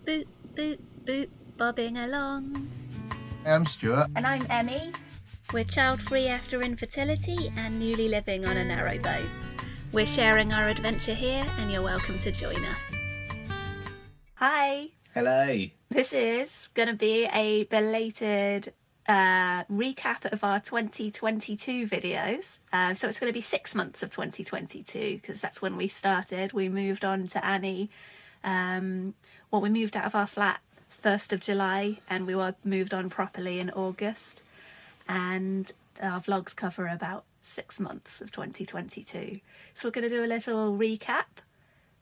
boot, boot, boot, bobbing along. I'm Stuart. And I'm Emmy. We're child-free after infertility and newly living on a narrowboat. We're sharing our adventure here and you're welcome to join us. Hi. Hello. This is going to be a belated recap of our 2022 videos. So it's going to be 6 months of 2022 because that's when we started. We moved on to Annie. We moved out of our flat 1st of July and we were moved on properly in August. And our vlogs cover about 6 months of 2022. So we're going to do a little recap,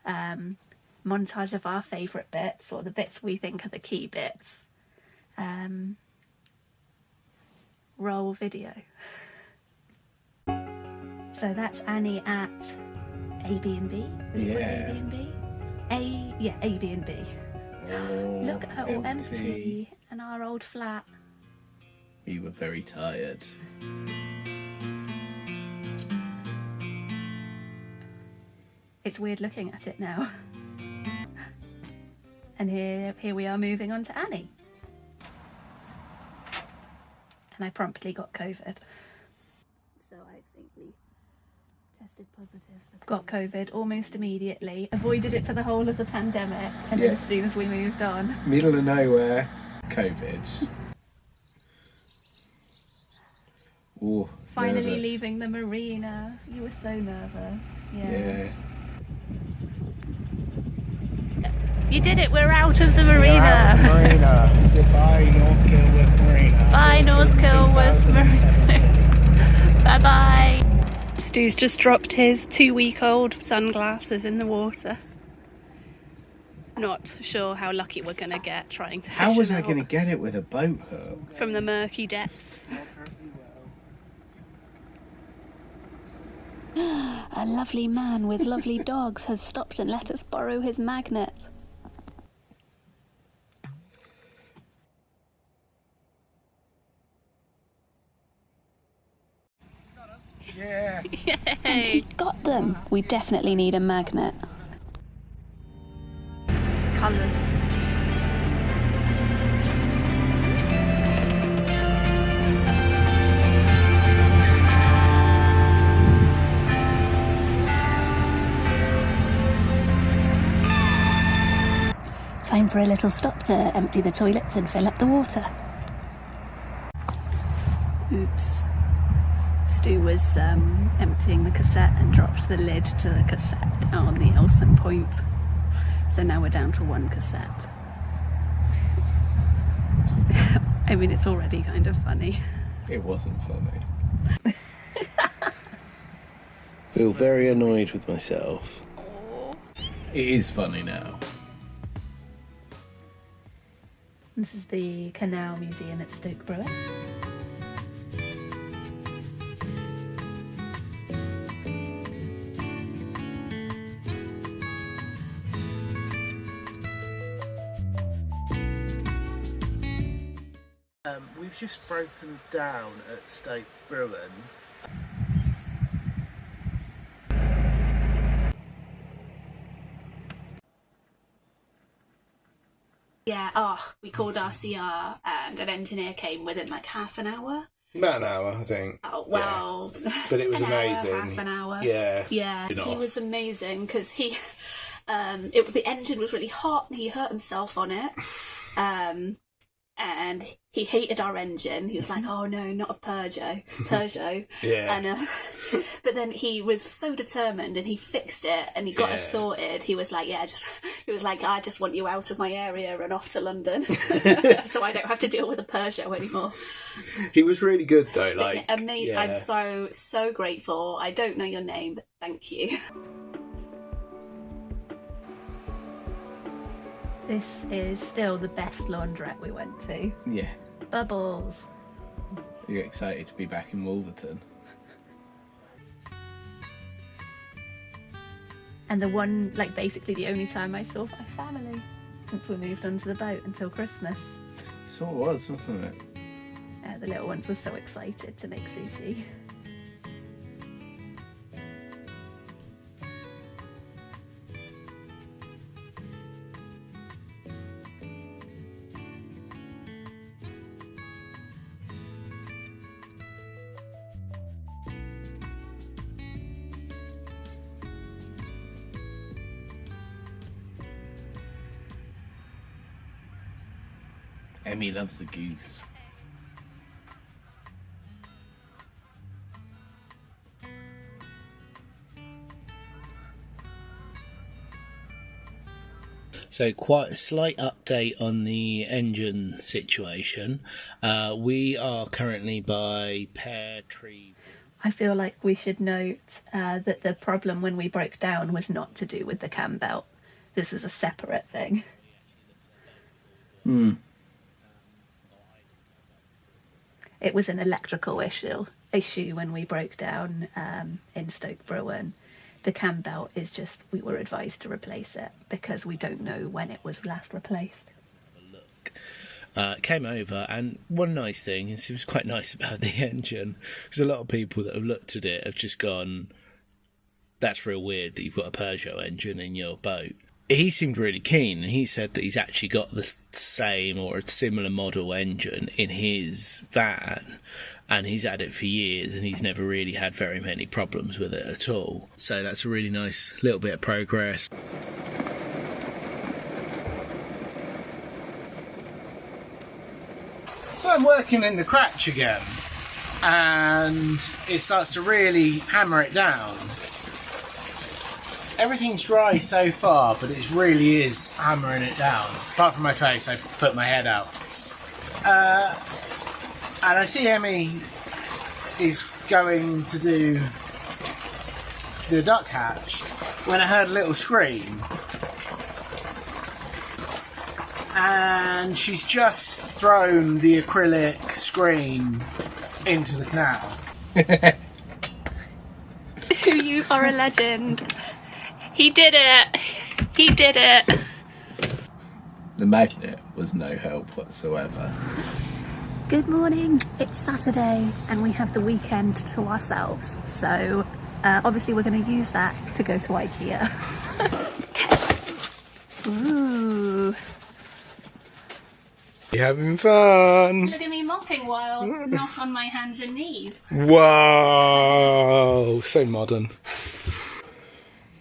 montage of our favourite bits, or the bits we think are the key bits. Roll video. So that's Annie at A-B&B. Is it A-B&B? A-B&B. Look at her all empty and our old flat. We were very tired. It's weird looking at it now. And here we are moving on to Annie. And I promptly got COVID. So I think we tested positive. Got COVID almost immediately. Avoided it for the whole of the pandemic. And then as soon as we moved on. Middle of nowhere, COVID. Ooh, finally nervous. leaving the marina. You were so nervous. Yeah. You did it, we're out of the marina. Out of the marina. Goodbye, North Kilworth Marina. Bye, North Kilworth Marina. Bye bye. Stu's just dropped his 2-week-old sunglasses in the water. Not sure how lucky we're going to get trying to fish How was him I out going to get it with a boat hook? from the murky depths. A lovely man with lovely dogs has stopped and let us borrow his magnet. Yeah. Yay! And he got them. We definitely need a magnet. Colours. Time for a little stop to empty the toilets and fill up the water. Oops. Stu was emptying the cassette and dropped the lid to the cassette down on the Elson point. So now we're down to one cassette. I mean, it's already kind of funny. It wasn't funny. Feel very annoyed with myself. It is funny now. This is the Canal Museum at Bridgewater. We've just broken down at Stoke Bruin. Yeah, we called RCR and an engineer came within like half an hour. About an hour, I think. Oh, well. Yeah. But it was an amazing. Hour, half an hour. Yeah. Yeah, he was amazing because he, the engine was really hot and he hurt himself on it. And he hated our engine. He was like, "Oh no, not a Peugeot." Yeah. And but then he was so determined, and he fixed it, and he got us sorted. He was like, "I just want you out of my area and off to London, so I don't have to deal with a Peugeot anymore." He was really good though. Like, amazing. yeah. I'm so grateful. I don't know your name, but thank you. This is still the best laundrette we went to. Yeah. Bubbles. Are you excited to be back in Wolverton? And basically the only time I saw my family since we moved onto the boat until Christmas. So it was, wasn't it? The little ones were so excited to make sushi. Emmy loves a goose. So quite a slight update on the engine situation. We are currently by Pear Tree. I feel like we should note that the problem when we broke down was not to do with the cam belt. This is a separate thing. It was an electrical issue when we broke down in Stoke Bruin. The cam belt is just, we were advised to replace it because we don't know when it was last replaced. Came over, and one nice thing is it was quite nice about the engine, because a lot of people that have looked at it have just gone, that's real weird that you've got a Peugeot engine in your boat. He seemed really keen, and he said that he's actually got the same or a similar model engine in his van, and he's had it for years and he's never really had very many problems with it at all. So that's a really nice little bit of progress. So I'm working in the crotch again, and it starts to really hammer it down. Everything's dry so far, but it really is hammering it down. Apart from my face, I put my head out. And I see Emmy is going to do the duck hatch when I heard a little scream. And she's just thrown the acrylic screen into the canal. You are a legend. He did it. He did it. The magnet was no help whatsoever. Good morning. It's Saturday and we have the weekend to ourselves. So obviously we're going to use that to go to IKEA. Ooh. You having fun? Look at me mopping while not on my hands and knees. Whoa, so modern.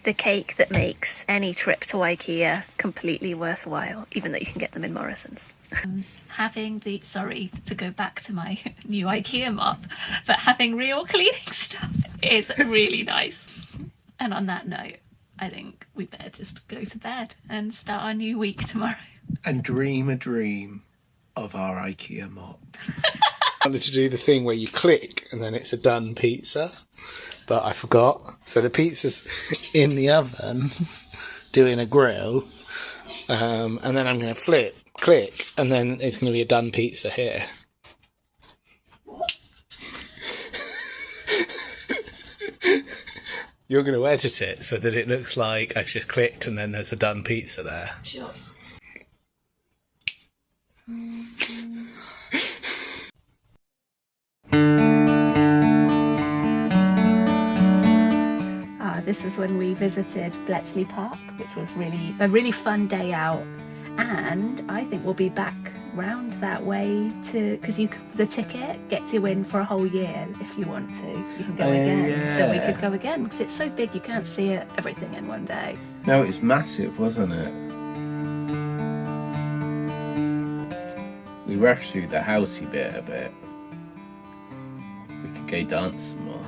The cake that makes any trip to IKEA completely worthwhile, even though you can get them in Morrison's. Having the, sorry to go back to my new IKEA mop, but having real cleaning stuff is really nice. And on that note, I think we better just go to bed and start our new week tomorrow. And dream a dream of our IKEA mop. I wanted to do the thing where you click and then it's a done pizza, but I forgot. So the pizza's in the oven doing a grill, and then I'm going to click, and then it's going to be a done pizza here. You're going to edit it so that it looks like I've just clicked and then there's a done pizza there. Sure. This is when we visited Bletchley Park, which was a really fun day out, and I think we'll be back round that way to, because the ticket gets you in for a whole year if you want to. You can go again. Yeah. So we could go again because it's so big you can't see everything in one day. No, it was massive, wasn't it? We rushed through the housey bit a bit. We could go dance some more.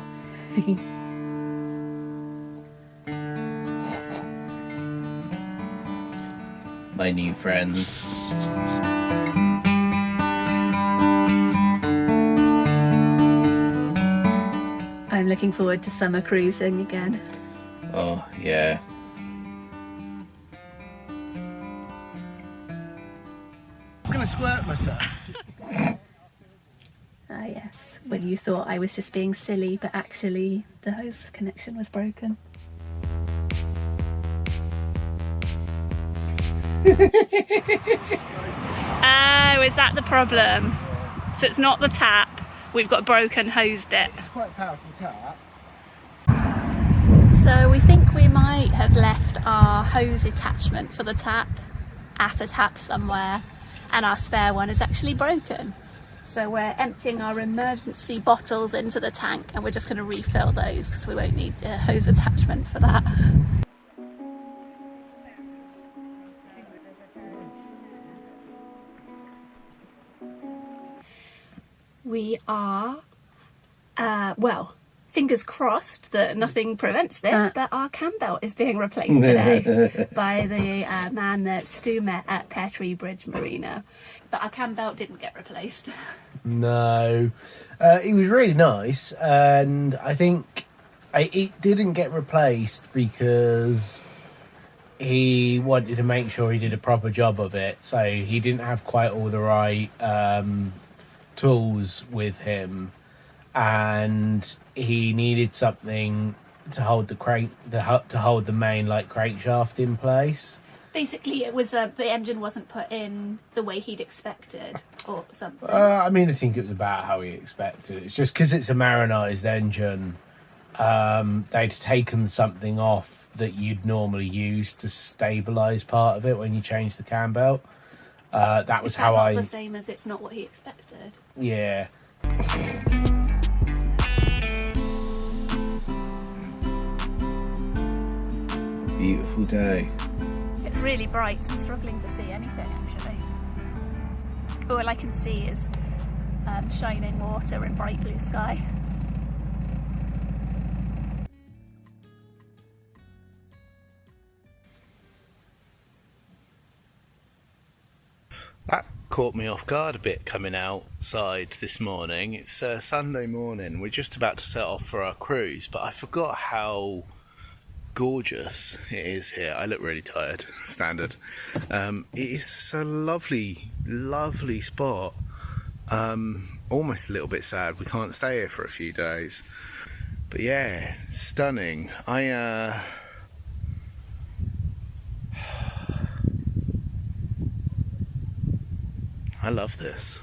My new friends. I'm looking forward to summer cruising again. Oh, yeah. I'm gonna squirt myself. Ah yes, when you thought I was just being silly, but actually the hose connection was broken. Oh, is that the problem? So it's not the tap, we've got a broken hose bit. It's quite a powerful tap. So we think we might have left our hose attachment for the tap at a tap somewhere, and our spare one is actually broken. So we're emptying our emergency bottles into the tank and we're just going to refill those because we won't need a hose attachment for that. We are, well, fingers crossed that nothing prevents this, but our cam belt is being replaced today by the man that Stu met at Pear Tree Bridge Marina. But our cam belt didn't get replaced. No. He was really nice, and I think it didn't get replaced because he wanted to make sure he did a proper job of it, so he didn't have quite all the right tools with him, and he needed something to hold the crank, to hold the main like crankshaft in place. Basically, it was the engine wasn't put in the way he'd expected, or something. I mean, I think it was about how he expected. It's just because it's a marinised engine. They'd taken something off that you'd normally use to stabilise part of it when you change the cam belt. That was how not the same as it's not what he expected. Yeah. Beautiful day. It's really bright, so I'm struggling to see anything actually. All I can see is shining water and bright blue sky. That caught me off guard a bit coming outside this morning. It's Sunday morning. We're just about to set off for our cruise, but I forgot how gorgeous it is here. I look really tired, standard. It is a lovely, lovely spot. Almost a little bit sad we can't stay here for a few days. But yeah, stunning. I love this.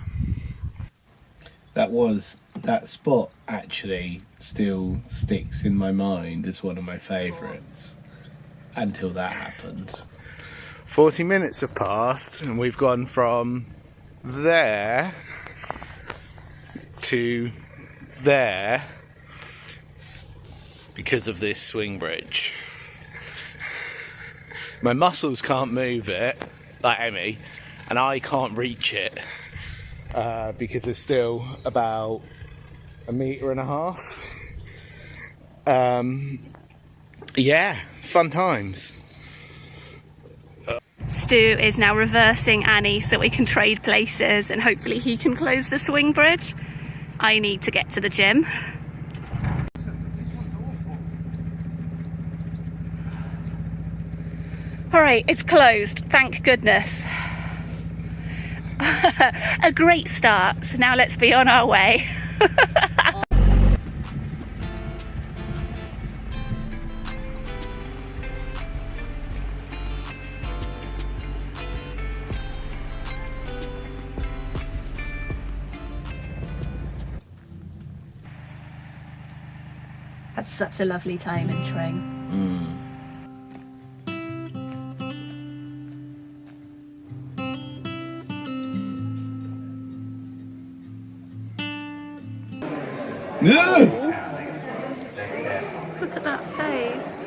That spot actually still sticks in my mind as one of my favourites until that happened. 40 minutes have passed and we've gone from there to there because of this swing bridge. My muscles can't move it, like Emmy, and I can't reach it because there's still about 1.5 meters. Yeah, fun times. Stu is now reversing Annie so we can trade places and hopefully he can close the swing bridge. I need to get to the gym. Alright, it's closed, thank goodness. A great start, so now let's be on our way. Had such a lovely time entering. Yeah. Look at that face.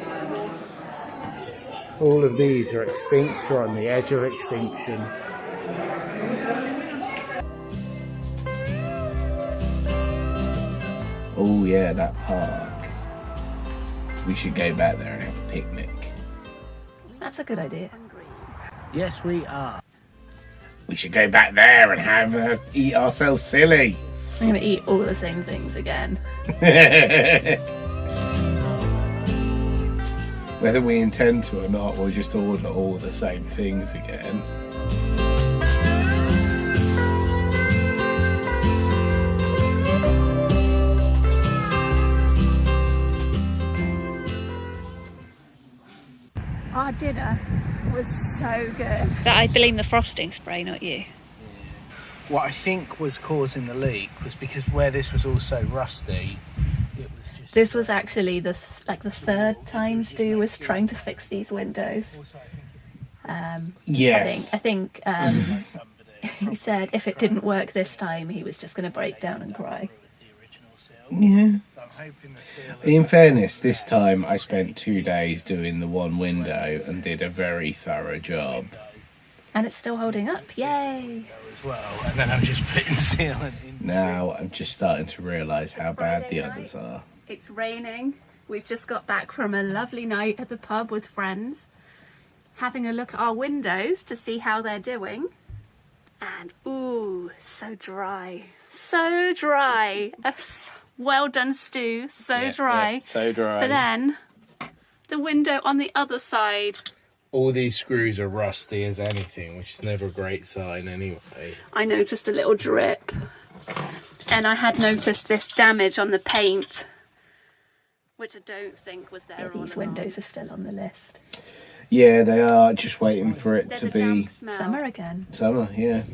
All of these are extinct or on the edge of extinction. Oh yeah, that park. We should go back there and have a picnic. That's a good idea. Yes, we are. We should go back there and have eat ourselves silly. I'm going to eat all the same things again. Whether we intend to or not, we'll just order all the same things again. Our dinner was so good. I blame the frosting spray, not you. What I think was causing the leak was because where this was all so rusty, it was just... This was actually the third time Stu was trying to fix these windows. Yes. I think he said if it didn't work this time, he was just going to break down and cry. Yeah. In fairness, this time I spent 2 days doing the one window and did a very thorough job. And it's still holding up. Yay! As well, and then I'm just putting sealant in. Now I'm just starting to realise how bad Friday the night. others are. It's raining. We've just got back from a lovely night at the pub with friends, having a look at our windows to see how they're doing. And ooh, so dry. So dry. Well done, Stu. So dry. Yeah, so dry. But then the window on the other side. All these screws are rusty as anything, which is never a great sign anyway. I noticed a little drip. And I had noticed this damage on the paint, which I don't think was there. These windows are still on the list. Yeah, they are, just waiting for it There's to a be damp smell. Summer again. summer, yeah.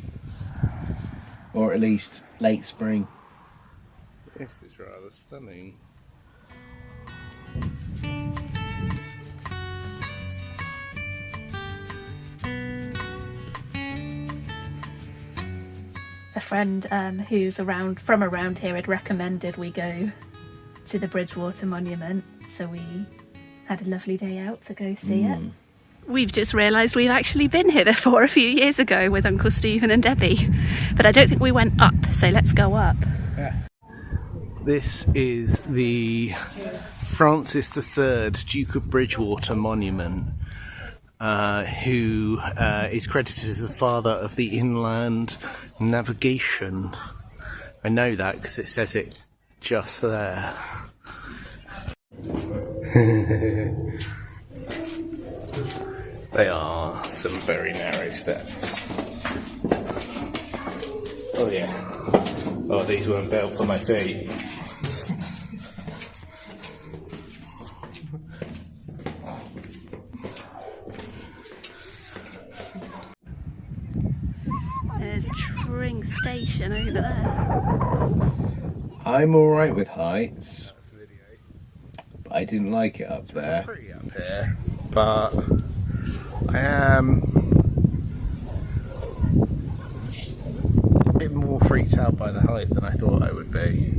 Or at least late spring. This is rather stunning. A friend who's from around here had recommended we go to the Bridgewater Monument, so we had a lovely day out to go see it. We've just realised we've actually been here before a few years ago with Uncle Stephen and Debbie, but I don't think we went up, so let's go up. This is the Francis III, Duke of Bridgewater Monument, who is credited as the father of the inland navigation. I know that because it says it just there. They are some very narrow steps. Oh yeah. Oh, these weren't built for my feet. There's Tring Station over there. I'm alright with heights, but I didn't like it up there. Pretty up here, but I am a bit more freaked out by the height than I thought I would be,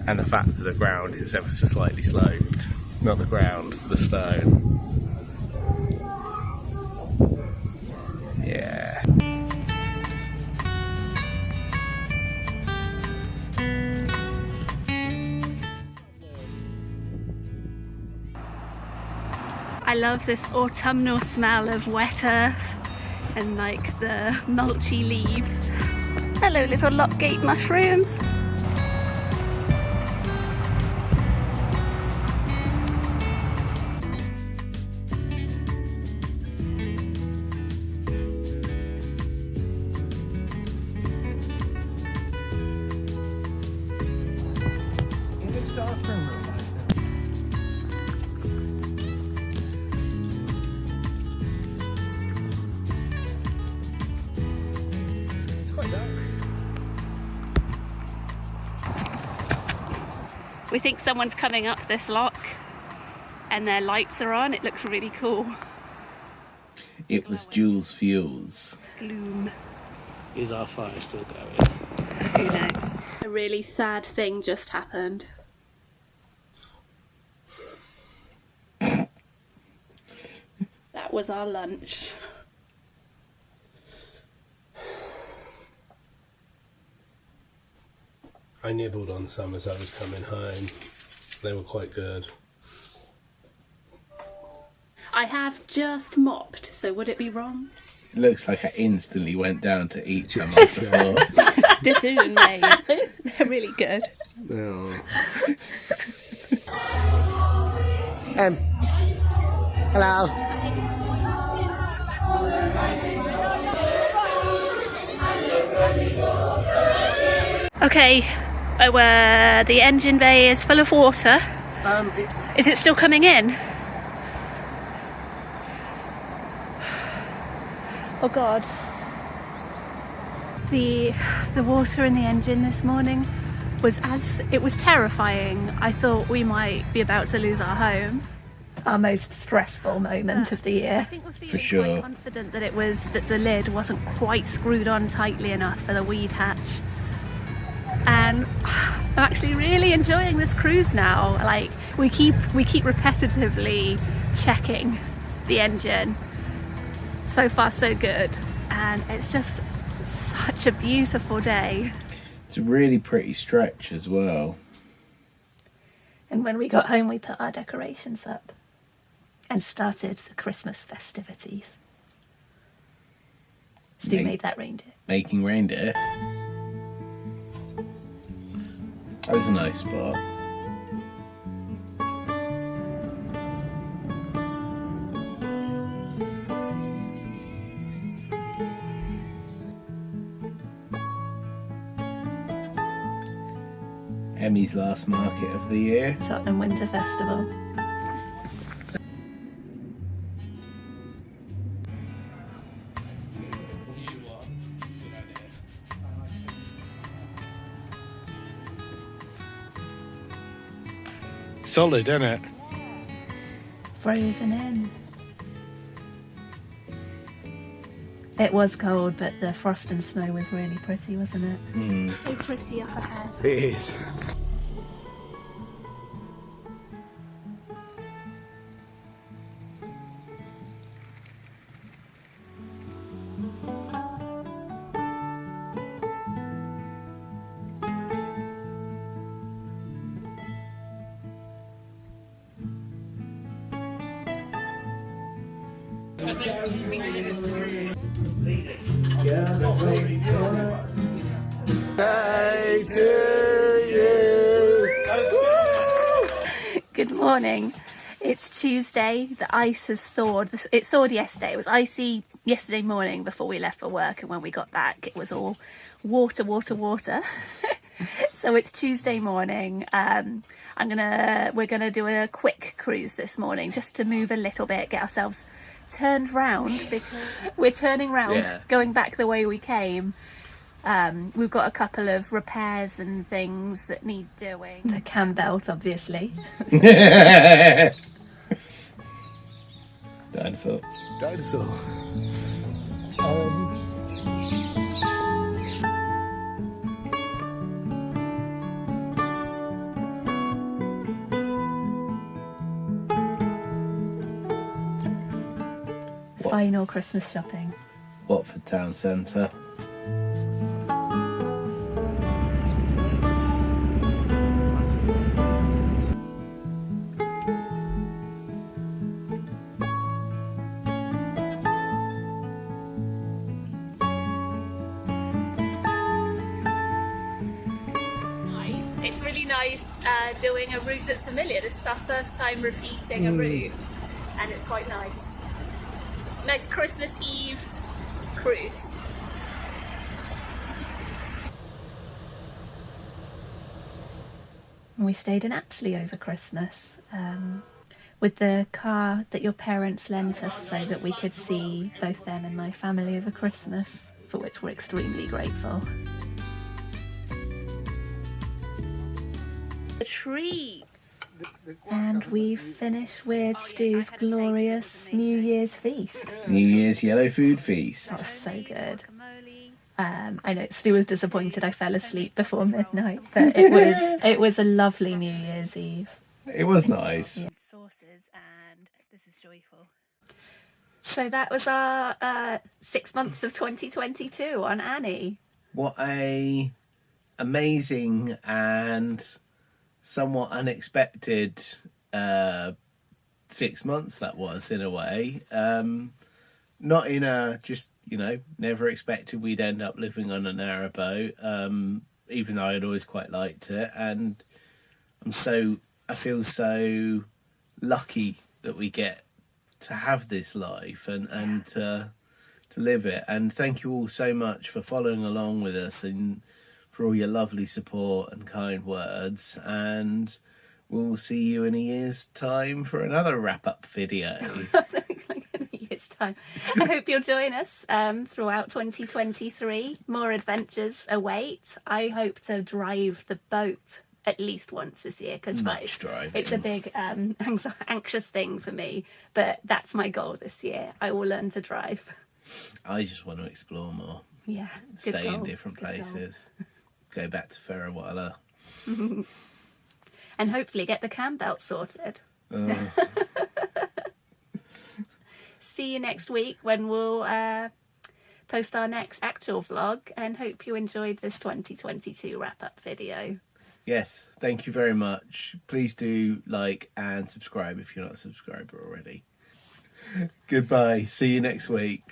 and the fact that the ground is ever so slightly sloped. Not the ground, the stone. Yeah. I love this autumnal smell of wet earth and like the mulchy leaves. Hello little lockgate mushrooms. We think someone's coming up this lock and their lights are on. It looks really cool. It was Jules Fuels. Gloom. Is our fire still going? Who knows? A really sad thing just happened. That was our lunch. I nibbled on some as I was coming home. They were quite good. I have just mopped, so would it be wrong? It looks like I instantly went down to eat some off the floor. Decision made. They're really good. Oh. Hello. Okay, where the engine bay is full of water. Is it still coming in? Oh God. The water in the engine this morning was terrifying. I thought we might be about to lose our home. Our most stressful moment of the year. I think we're feeling For sure. quite confident that it was that the lid wasn't quite screwed on tightly enough for the weed hatch. And I'm actually really enjoying this cruise now. Like we keep repetitively checking the engine. So far so good, and it's just such a beautiful day. It's a really pretty stretch as well. And when we got home we put our decorations up and started the Christmas festivities. Stu made that reindeer. Making reindeer. That was a nice spot. Emmie's last market of the year. Tottenham Winter Festival. Solid, isn't it? Frozen in. It was cold, but the frost and snow was really pretty, wasn't it? So pretty up ahead. It is. Good morning. It's Tuesday. The ice has thawed. It thawed yesterday. It was icy yesterday morning before we left for work, and when we got back it was all water. So it's Tuesday morning. We're gonna do a quick cruise this morning just to move a little bit, get ourselves turned round, because we're turning round, going back the way we came. We've got a couple of repairs and things that need doing. The cam belt, obviously. Dinosaur. Final Christmas shopping. Watford Town Centre. It's really nice doing a route that's familiar. This is our first time repeating a route, and it's quite nice. Nice Christmas Eve cruise. We stayed in Apsley over Christmas with the car that your parents lent us so that we could see both them and my family over Christmas, for which we're extremely grateful. The treats! And we finish with Stu's glorious New Year's feast. New Year's yellow food feast. That was so good. I know Stu was disappointed I fell asleep before midnight, but it was a lovely New Year's Eve. It was nice. Sauces, and this is joyful. So that was our 6 months of 2022 on Annie. What a amazing and somewhat unexpected 6 months that was, in a way. Not in a just, never expected we'd end up living on a narrowboat, even though I'd always quite liked it. And I feel so lucky that we get to have this life and to live it. And thank you all so much for following along with us and for all your lovely support and kind words. And we'll see you in a year's time for another wrap-up video. Time. I hope you'll join us throughout 2023. More adventures await. I hope to drive the boat at least once this year, because it's a big anxious thing for me, but that's my goal this year. I will learn to drive. I just want to explore more. Yeah, stay in different places. Go back to Ferrawalla. And hopefully get the cam belt sorted. see you next week when we'll post our next actual vlog, and hope you enjoyed this 2022 wrap-up video. Yes, thank you very much. Please do like and subscribe if you're not a subscriber already. Goodbye. See you next week.